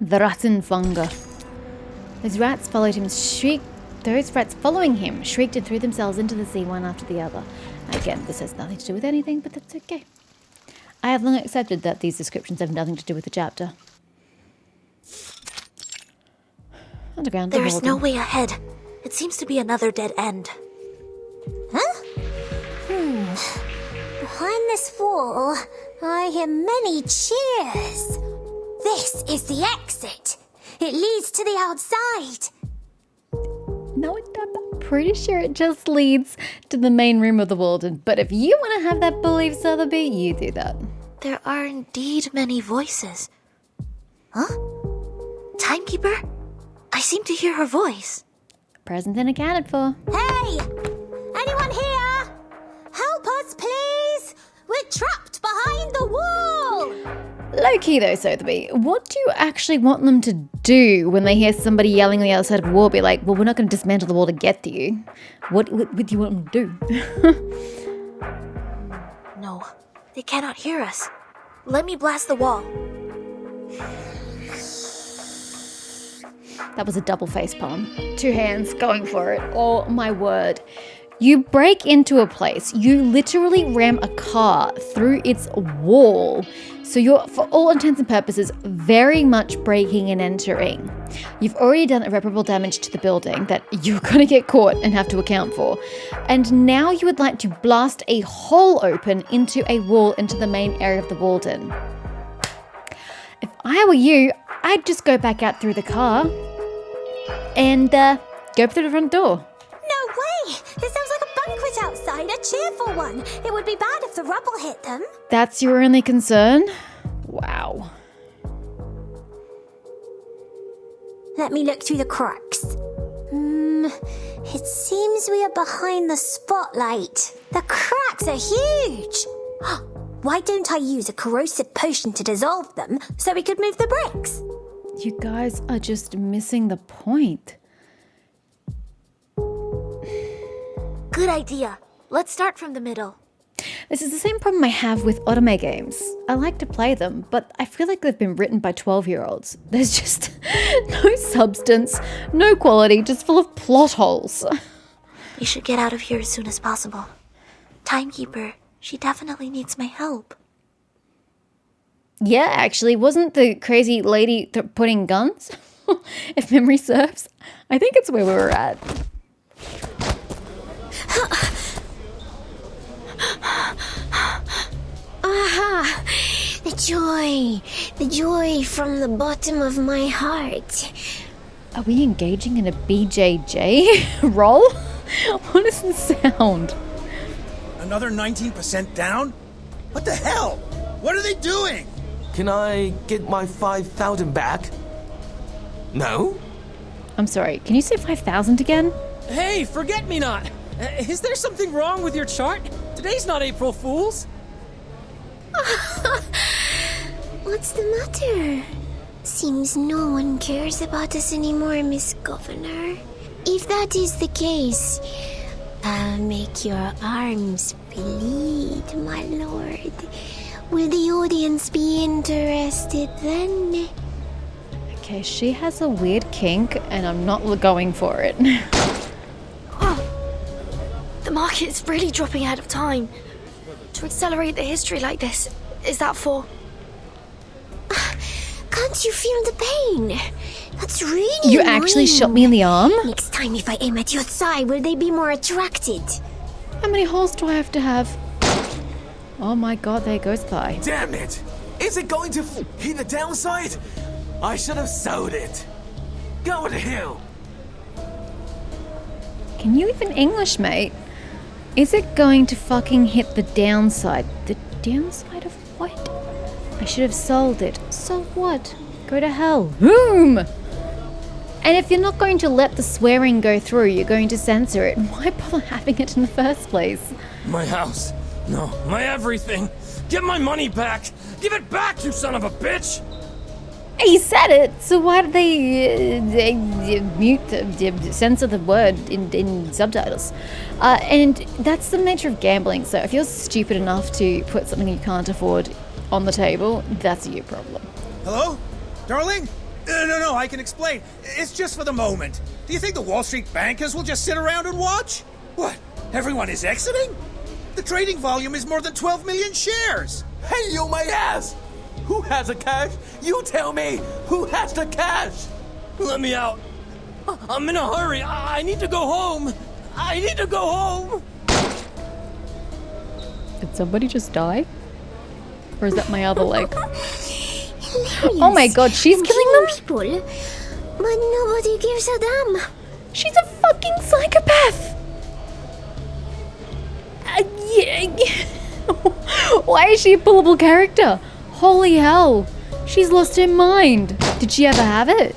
The Rattenfanger. Those rats following him shrieked and threw themselves into the sea one after the other. Again, this has nothing to do with anything, but that's okay. I have long accepted that these descriptions have nothing to do with the chapter. Underground. There is no way ahead. It seems to be another dead end. Huh? Behind this wall, I hear many cheers. This is the exit. It leads to the outside. No, it doesn't. I'm pretty sure it just leads to the main room of the Walden. But if you want to have that belief, Sotheby, you do that. There are indeed many voices. Huh? Timekeeper? I seem to hear her voice. Present and accounted for. Hey! Anyone here? Help us, please! We're trapped behind the wall! Low key though, Sotheby, what do you actually want them to do when they hear somebody yelling on the other side of the wall? Be like, well, we're not going to dismantle the wall to get to you. What do you want them to do? No, they cannot hear us. Let me blast the wall. That was a double face palm. 2 hands going for it. Oh my word. You break into a place. You literally ram a car through its wall. So you're, for all intents and purposes, very much breaking and entering. You've already done irreparable damage to the building that you're going to get caught and have to account for. And now you would like to blast a hole open into a wall into the main area of the Walden. If I were you, I'd just go back out through the car and go through the front door. No way! It sounds like a banquet outside, a cheerful one. It would be bad if the rubble hit them. That's your only concern? Wow. Let me look through the cracks. It seems we are behind the spotlight. The cracks are huge. Why don't I use a corrosive potion to dissolve them so we could move the bricks? You guys are just missing the point. Good idea. Let's start from the middle. This is the same problem I have with otome games. I like to play them, but I feel like they've been written by 12-year-olds. There's just no substance, no quality, just full of plot holes. We should get out of here as soon as possible. Timekeeper, she definitely needs my help. Yeah, actually, wasn't the crazy lady putting guns? If memory serves. I think it's where we were at. Aha! The joy from the bottom of my heart. Are we engaging in a BJJ roll? What is the sound? Another 19% down? What the hell? What are they doing? Can I get my 5,000 back? No? I'm sorry, can you say 5,000 again? Hey, forget-me-not! Is there something wrong with your chart? Today's not April Fool's. What's the matter? Seems no one cares about us anymore, Miss Governor. If that is the case, I'll make your arms bleed, my lord. Will the audience be interested then? Okay, she has a weird kink, and I'm not going for it. The market's really dropping out of time. To accelerate the history like this, is that for... Can't you feel the pain? That's really You annoying. actually shot me in the arm? Next time if I aim at your thigh, will they be more attracted? How many holes do I have to have? Oh my god, there goes thigh. Damn it! Is it going to hit the downside? I should have sewed it. Go to hell. Can you even English, mate? Is it going to fucking hit the downside? The downside of what? I should have sold it. So what? Go to hell. Boom! And if you're not going to let the swearing go through, you're going to censor it. Why bother having it in the first place? My house. No, my everything. Get my money back. Give it back, you son of a bitch! He said it, so why did they censor the word in subtitles? And that's the nature of gambling. So if you're stupid enough to put something you can't afford on the table, that's your problem. Hello? Darling? No, I can explain. It's just for the moment. Do you think the Wall Street bankers will just sit around and watch? What? Everyone is exiting? The trading volume is more than 12 million shares. Hey, you my ass! Who has the cash? You tell me! Who has the cash? Let me out. I'm in a hurry. I need to go home. I need to go home. Did somebody just die? Or is that my other leg? Oh my god, she's killing them? People, but nobody gives a damn. She's a fucking psychopath! Why is she a pullable character? Holy hell. She's lost her mind. Did she ever have it?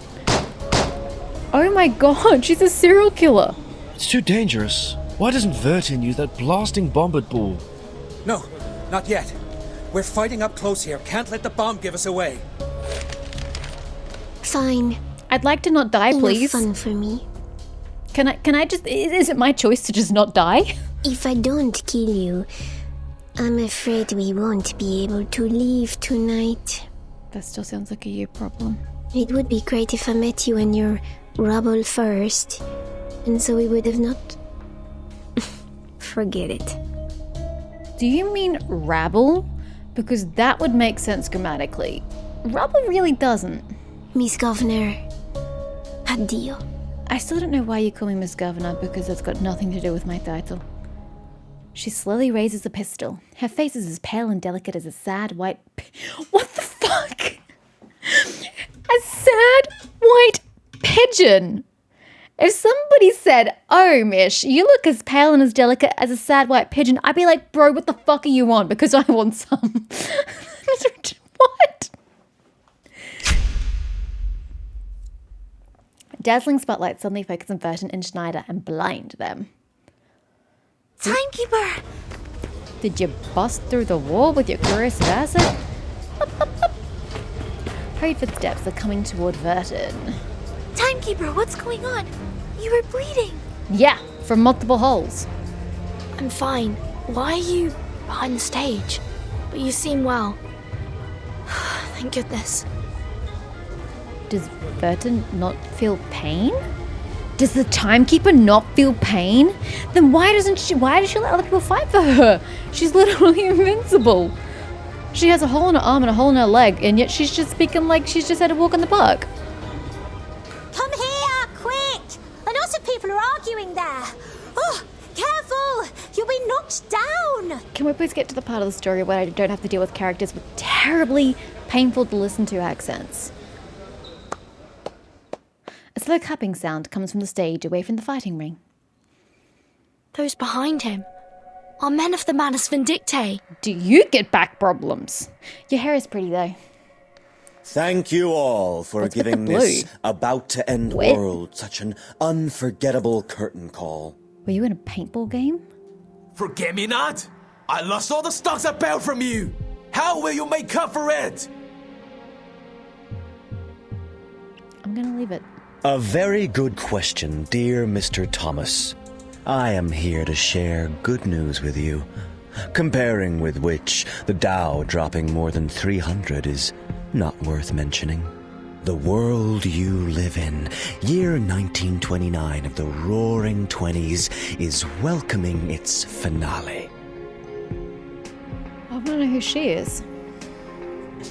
Oh my god, she's a serial killer. It's too dangerous. Why doesn't Vertin use that blasting bombard ball? No, not yet. We're fighting up close here. Can't let the bomb give us away. Fine. I'd like to not die, please. Enough fun for me. Can I just, is it my choice to just not die? If I don't kill you, I'm afraid we won't be able to leave tonight. That still sounds like a you problem. It would be great if I met you and your rubble first, and so we would have not... Forget it. Do you mean rabble? Because that would make sense grammatically. Rubble really doesn't. Miss Governor, addio. I still don't know why you call me Miss Governor, because that's got nothing to do with my title. She slowly raises the pistol. Her face is as pale and delicate as a sad white... What the fuck? A sad white pigeon. If somebody said, "Oh, Mish, you look as pale and as delicate as a sad white pigeon," I'd be like, "Bro, what the fuck are you on?" Because I want some. What? Dazzling spotlight suddenly focus on Vertin and Schneider and blind them. Timekeeper! Did you bust through the wall with your corrosive acid? Up, up, up. Hurried footsteps are coming toward Vertin. Timekeeper, what's going on? You were bleeding. Yeah, from multiple holes. I'm fine. Why are you behind the stage? But you seem well. Thank goodness. Does Vertin not feel pain? Does the Timekeeper not feel pain? Then why does she let other people fight for her? She's literally invincible. She has a hole in her arm and a hole in her leg, and yet she's just speaking like she's just had a walk in the park. Come here, quick! And lots of people are arguing there. Oh, careful! You'll be knocked down! Can we please get to the part of the story where I don't have to deal with characters with terribly painful to listen to accents? A slow clapping sound comes from the stage away from the fighting ring. Those behind him are men of the Manus Vindictae. Do you get back problems? Your hair is pretty though. Thank you all for What's with the giving blue? this about-to-end What? world such an unforgettable curtain call. Were you in a paintball game? Forget me not? I lost all the stocks I bought from you. How will you make up for it? I'm gonna leave it. A very good question, dear Mr. Thomas. I am here to share good news with you, comparing with which the Dow dropping more than 300 is not worth mentioning. The world you live in, year 1929 of the Roaring Twenties, is welcoming its finale. I want to know who she is.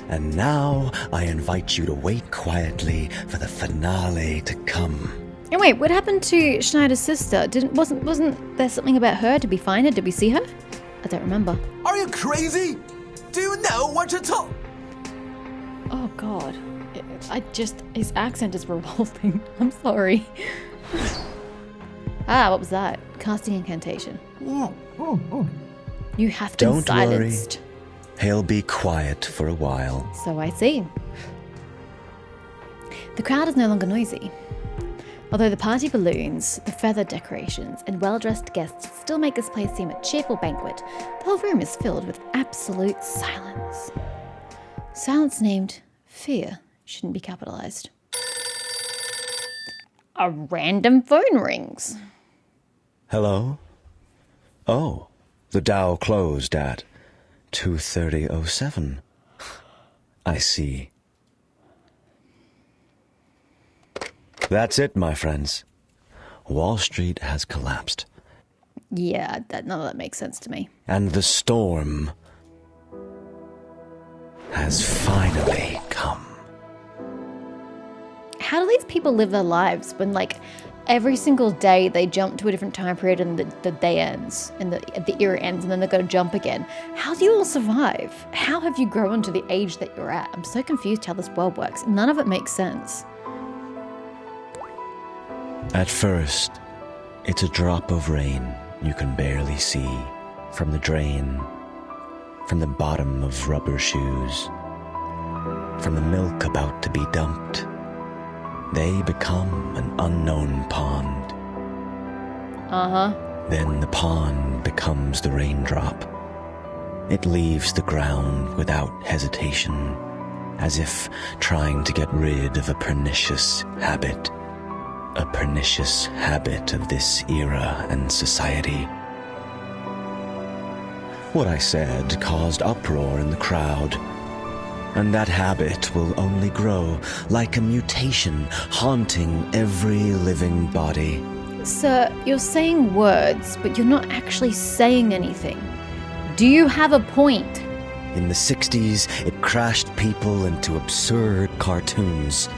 And now I invite you to wait quietly for the finale to come. And wait, what happened to Schneider's sister? Wasn't there something about her? Did we find her? Did we see her? I don't remember. Are you crazy? Do you know what you're talking? Oh god. His accent is revolting. I'm sorry. What was that? Casting incantation. You have been Don't silenced. worry. He'll be quiet for a while. So I see. The crowd is no longer noisy. Although the party balloons, the feather decorations, and well-dressed guests still make this place seem a cheerful banquet, the whole room is filled with absolute silence. Silence named fear shouldn't be capitalized. A random phone rings. Hello? Oh, the Dow closed at 2:30:07. I see. That's it, my friends. Wall Street has collapsed. Yeah, none of that makes sense to me. And the storm has finally come. How do these people live their lives when, like, every single day they jump to a different time period and the day ends and the era ends and then they've got to jump again? How do you all survive? How have you grown to the age that you're at? I'm so confused how this world works. None of it makes sense. At first, it's a drop of rain you can barely see from the drain, from the bottom of rubber shoes, from the milk about to be dumped. They become an unknown pond. Then the pond becomes the raindrop. It leaves the ground without hesitation, as if trying to get rid of a pernicious habit. A pernicious habit of this era and society. What I said caused uproar in the crowd. And that habit will only grow like a mutation haunting every living body. Sir, you're saying words, but you're not actually saying anything. Do you have a point? In the 60s, it crashed people into absurd cartoons.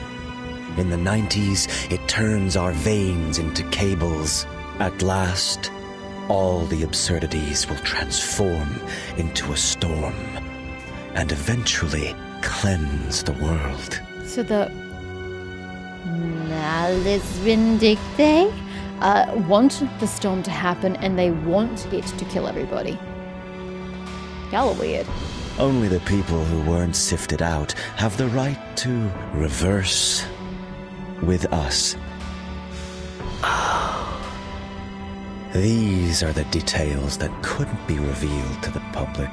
In the 90s, it turns our veins into cables. At last, all the absurdities will transform into a storm, and eventually cleanse the world. So the Malice Vindictae want the storm to happen and they want it to kill everybody. Y'all are weird. Only the people who weren't sifted out have the right to reverse with us. These are the details that couldn't be revealed to the public.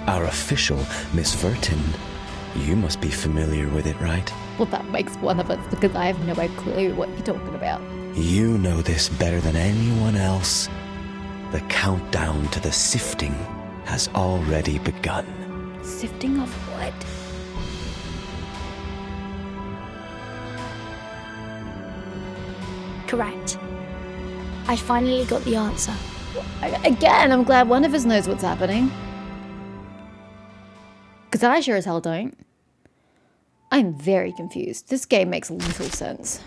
Our official, Miss Vertin, you must be familiar with it, right? Well, that makes one of us because I have no clue what you're talking about. You know this better than anyone else. The countdown to the sifting has already begun. Sifting of what? Correct. I finally got the answer. Again, I'm glad one of us knows what's happening. Because I sure as hell don't. I'm very confused. This game makes little sense.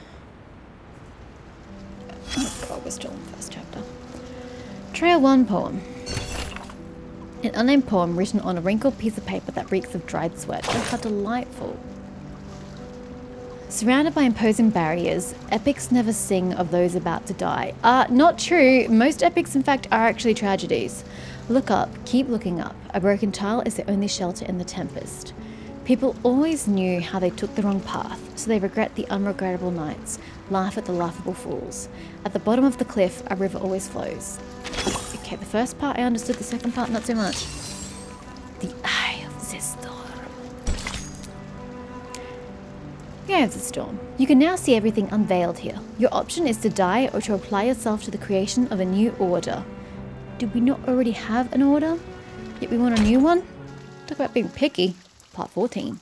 Oh god, we're still in the first chapter. Trail 1 poem. An unnamed poem written on a wrinkled piece of paper that reeks of dried sweat. Oh, how delightful. Surrounded by imposing barriers, epics never sing of those about to die. Not true. Most epics, in fact, are actually tragedies. Look up, keep looking up. A broken tile is the only shelter in the tempest. People always knew how they took the wrong path, so they regret the unregrettable nights, laugh at the laughable fools. At the bottom of the cliff, a river always flows. Okay, the first part I understood, the second part not so much. The Eye of the Storm. The Eye of the Storm. You can now see everything unveiled here. Your option is to die or to apply yourself to the creation of a new order. Did we not already have an order? Yet we want a new one? Talk about being picky. Part 14.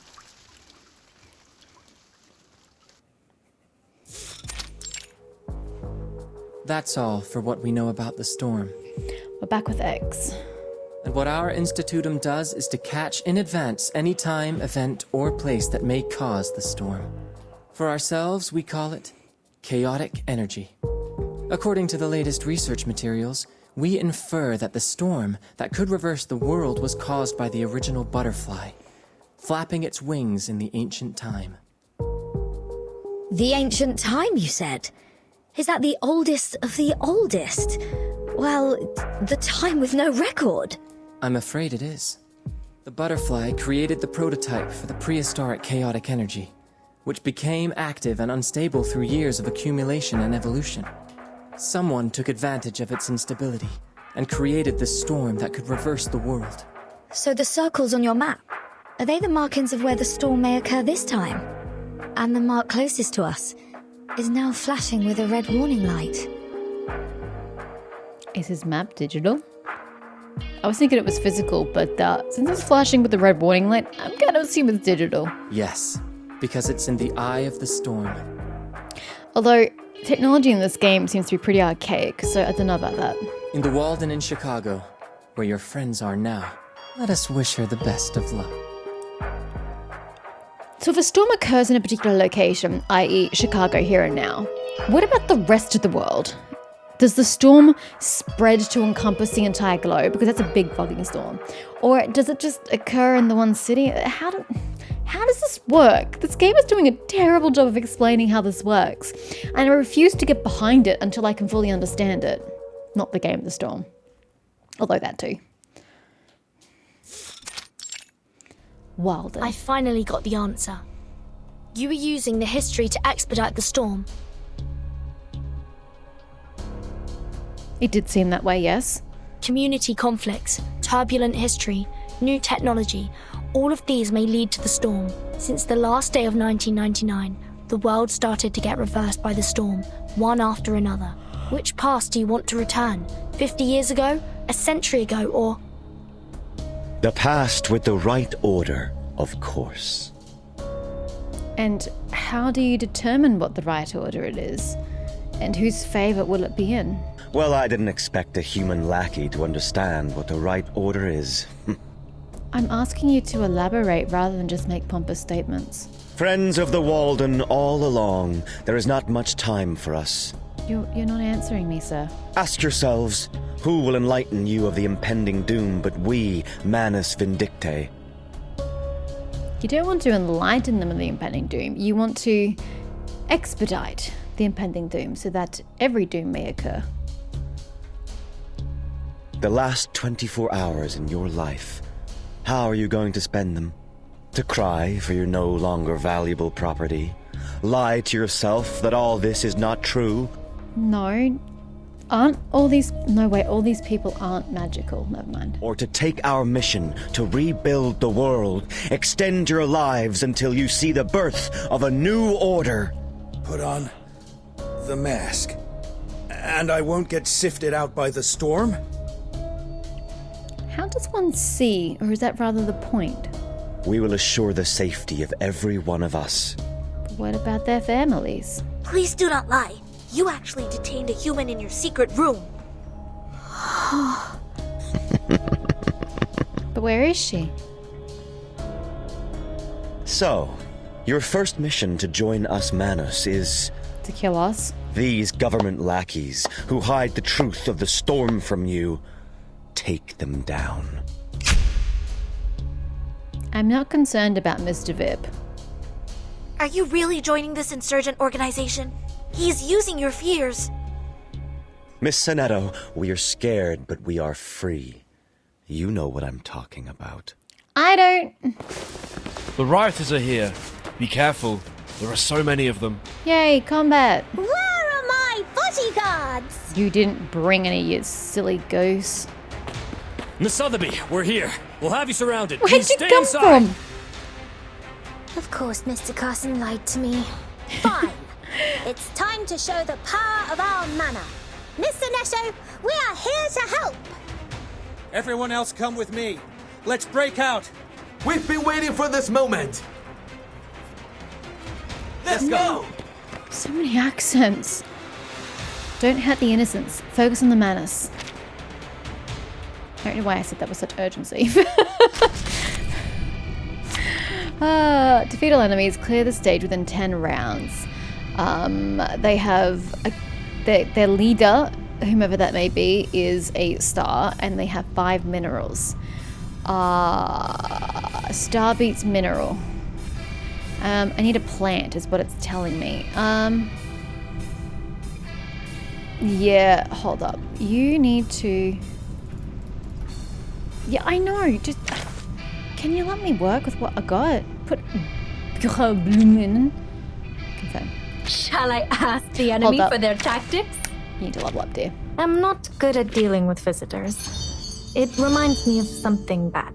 That's all for what we know about the storm. We're back with X. And what our institutum does is to catch in advance any time, event, or place that may cause the storm. For ourselves, we call it chaotic energy. According to the latest research materials, we infer that the storm that could reverse the world was caused by the original butterfly, flapping its wings in the ancient time. The ancient time, you said? Is that the oldest of the oldest? Well, the time with no record. I'm afraid it is. The butterfly created the prototype for the prehistoric chaotic energy, which became active and unstable through years of accumulation and evolution. Someone took advantage of its instability and created the storm that could reverse the world. So the circles on your map, are they the markings of where the storm may occur this time? And the mark closest to us is now flashing with a red warning light. Is his map digital? I was thinking it was physical, but since it's flashing with the red warning light, I'm gonna assume it's digital. Yes, because it's in the eye of the storm. Although, technology in this game seems to be pretty archaic, so I don't know about that. In the Walden in Chicago, where your friends are now, let us wish her the best of luck. So if a storm occurs in a particular location, i.e. Chicago here and now, what about the rest of the world? Does the storm spread to encompass the entire globe? Because that's a big fucking storm. Or does it just occur in the one city? How does this work? This game is doing a terrible job of explaining how this works. And I refuse to get behind it until I can fully understand it. Not the game, the storm. Although that too. Walden. I finally got the answer. You were using the history to expedite the storm. It did seem that way, yes. Community conflicts, turbulent history, new technology, all of these may lead to the storm. Since the last day of 1999, the world started to get reversed by the storm, one after another. Which past do you want to return? 50 years ago? A century ago? Or... The past with the right order, of course. And how do you determine what the right order it is? And whose favour will it be in? Well, I didn't expect a human lackey to understand what the right order is. I'm asking you to elaborate rather than just make pompous statements. Friends of the Walden all along, there is not much time for us. You're not answering me, sir. Ask yourselves, who will enlighten you of the impending doom but we, Manus Vindictae? You don't want to enlighten them of the impending doom. You want to expedite the impending doom so that every doom may occur. The last 24 hours in your life, how are you going to spend them? To cry for your no longer valuable property? Lie to yourself that all this is not true? No. All these people aren't magical. Never mind. Or to take our mission to rebuild the world, extend your lives until you see the birth of a new order? Put on the mask, and I won't get sifted out by the storm? How does one see, or is that rather the point? We will assure the safety of every one of us. But what about their families? Please do not lie. You actually detained a human in your secret room. But where is she? So, your first mission to join us Manus is... To kill us? These government lackeys who hide the truth of the storm from you. Take them down. I'm not concerned about Mr. Vip. Are you really joining this insurgent organization? He's using your fears. Miss Sonetto, we are scared, but we are free. You know what I'm talking about. I don't... The rioters are here. Be careful. There are so many of them. Yay, combat. Where are my bodyguards? You didn't bring any, you silly goose. Miss Sotheby, we're here. We'll have you surrounded. Where'd Please you stay come inside. from? Of course, Mr. Carson lied to me. Fine. It's time to show the power of our manor. Miss Sonetto, we are here to help. Everyone else come with me. Let's break out. We've been waiting for this moment. Let's go. So many accents. Don't hurt the innocents. Focus on the manners. I don't know why I said that with such urgency. Defeat all enemies. Clear the stage within 10 rounds. They have their leader, whomever that may be, is a star, and they have 5 minerals. Star beats mineral. I need a plant, is what it's telling me. Yeah, hold up. You need to... Yeah, I know. Just... Can you let me work with what I got? Put... Confirm. Shall I ask the enemy for their tactics? You need to level up, dear. I'm not good at dealing with visitors. It reminds me of something bad.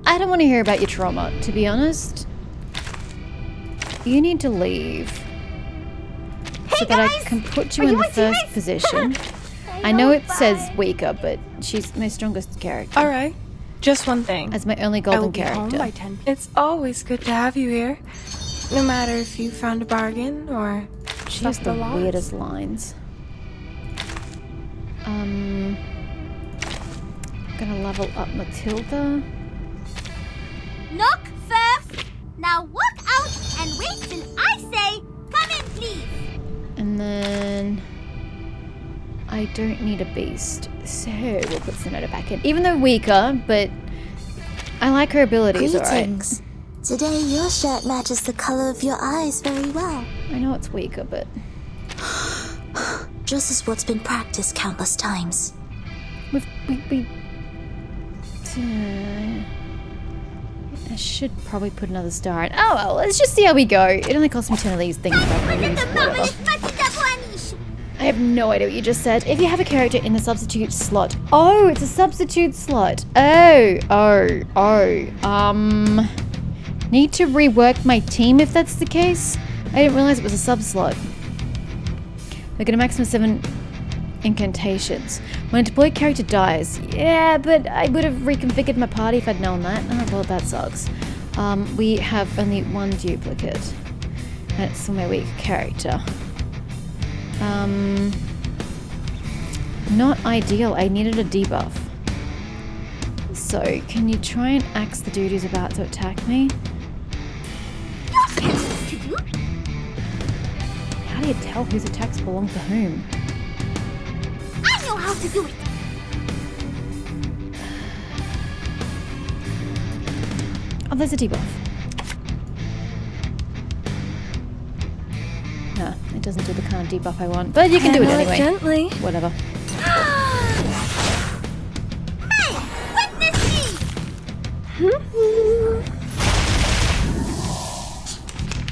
I don't want to hear about your trauma, to be honest. You need to leave. So that I can put you in the first position. I know it says weaker, but she's my strongest character. Alright. Just one thing. As my only I golden will be home character. by 10. It's always good to have you here. No matter if you found a bargain or She has the loss. weirdest lines. Gonna level up Matilda. Knock first. Now walk out and wait till I say, come in, please. And then I don't need a beast, so we'll put Sonata back in. Even though weaker, but I like her abilities, alright. Greetings. Today your shirt matches the color of your eyes very well. I know it's weaker, but Just as what's been practiced countless times. I should probably put another star in. Oh well, let's just see how we go. It only costs me 10 of these things. Whatever. I have no idea what you just said. If you have a character in the substitute slot. Oh, it's a substitute slot. Oh. Need to rework my team if that's the case. I didn't realize it was a sub slot. We're gonna maximum 7 incantations. When a deployed character dies. Yeah, but I would have reconfigured my party if I'd known that. Oh well, that sucks. We have only one duplicate. And it's for my weak character. Not ideal. I needed a debuff. So, can you try and axe the dude who's about to attack me? How do you tell whose attacks belong to whom? I know how to do it. Oh, there's a debuff. Nah, it doesn't do the kind of debuff I want. But you can do it anyway. Gently. Whatever. Hey, witness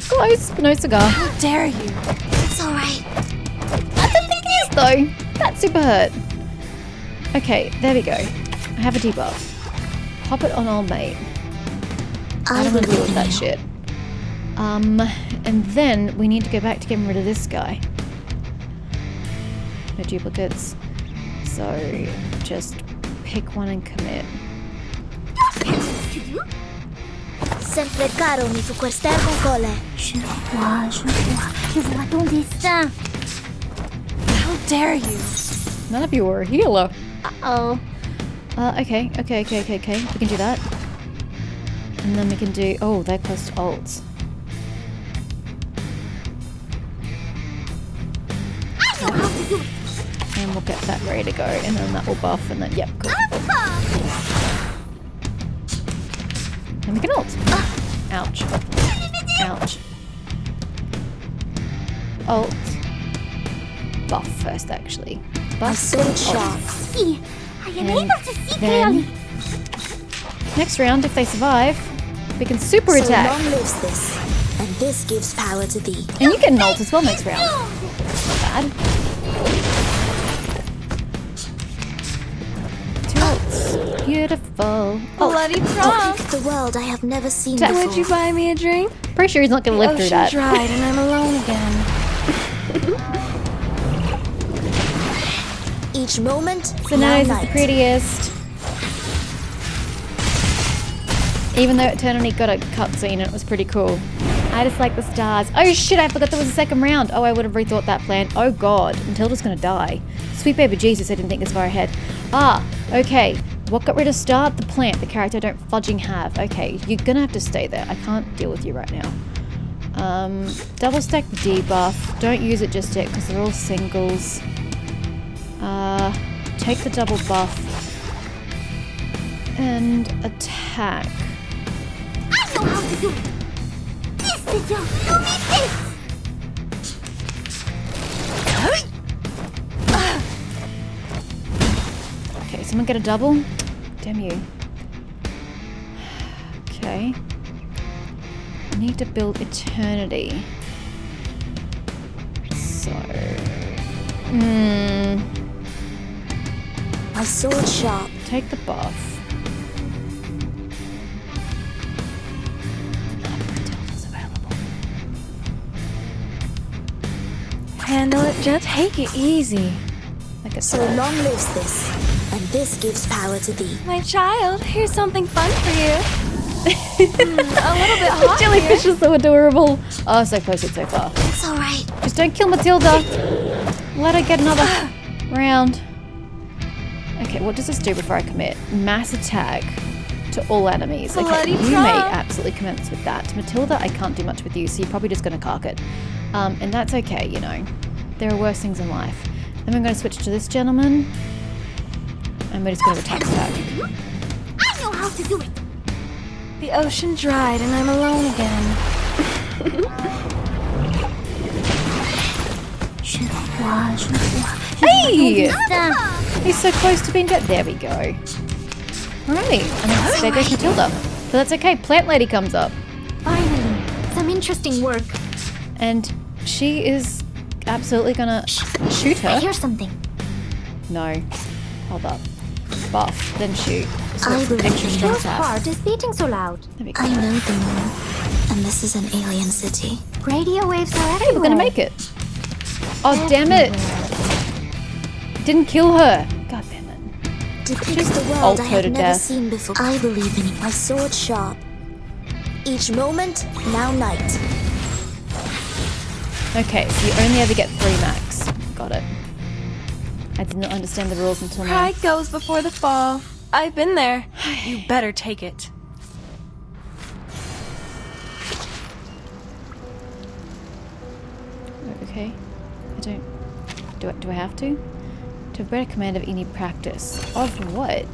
Close, but no cigar. How dare you? It's alright. I don't think it is though. That's super hurt. Okay, there we go. I have a debuff. Pop it on old mate. I don't want to deal with that shit. And then we need to go back to getting rid of this guy. No duplicates. So just pick one and commit. Sempre caro mi fu quester con cole. Je vois ton destin. How dare you? None of you are a healer. Uh-oh. Okay. We can do that. And then we can do... Oh, they're close to ults. And we'll get that ready to go. And then that will buff. And then, yep, cool. And we can ult. Ouch. Ouch. Ult. Buff first, actually. Buff. Sword shot. See, I am And able to see then- clearly. Next round, if they survive, we can super So attack. long lives this, and this gives power to thee. And you get an ult as well next round. Not bad. 2 ults. Beautiful. Bloody prom. The world I have never seen Attack. before. Would you buy me a drink? Pretty sure he's not going to live through that. Dried and I'm alone again. Each moment, So now now is the night. prettiest. Even though it only got a cutscene and it was pretty cool. I just like the stars. Oh shit, I forgot there was a second round. Oh, I would have rethought that plan. Oh god, Matilda's gonna die. Sweet baby Jesus, I didn't think this far ahead. Ah, okay. What got rid of Star? The plant, the character I don't fudging have. Okay, you're gonna have to stay there. I can't deal with you right now. Double stack the debuff. Don't use it just yet because they're all singles. Take the double buff. And attack. I know how to do it. This is your this. Okay, someone get a double? Damn you. Okay. I need to build eternity. So... My sword sharp. Take the buff. Matilda's available. Handle it, just take it easy. Like a So long lives this, and this gives power to thee. My child, here's something fun for you. A little bit hot Jellyfish is so adorable. Oh, so close yet so far. It's alright. Just don't kill Matilda. Let her get another round. Okay, what does this do before I commit? Mass attack to all enemies. Okay, Bloody you may top. absolutely commence with that. Matilda, I can't do much with you, so you're probably just going to cark it. And that's okay, you know. There are worse things in life. Then we're going to switch to this gentleman. And we're just going to attack. I know how to do it. The ocean dried and I'm alone again. Hey! He's so close to being dead. There we go. Alrighty. And then there goes Matilda. But that's okay. Plant Lady comes up. Finally, some interesting work. And she is absolutely gonna shoot her. I hear something. No. Hold up. Buff, then shoot. So I it's believe extra in strong Whose attack. heart is beating so loud? There we go. I know the moon, and this is an alien city. Radio waves are Hey, we're gonna make it. Oh, damn it. Didn't kill her. God damn it. Depicts the ult world I her have to never death. seen before. I believe in it. My sword sharp. Each moment, now night. Okay, so you only ever get 3 max. Got it. I did not understand the rules until now. Pride goes before the fall. I've been there. You better take it. Okay. I don't... Do I have to? To have better command of any practice. Of what?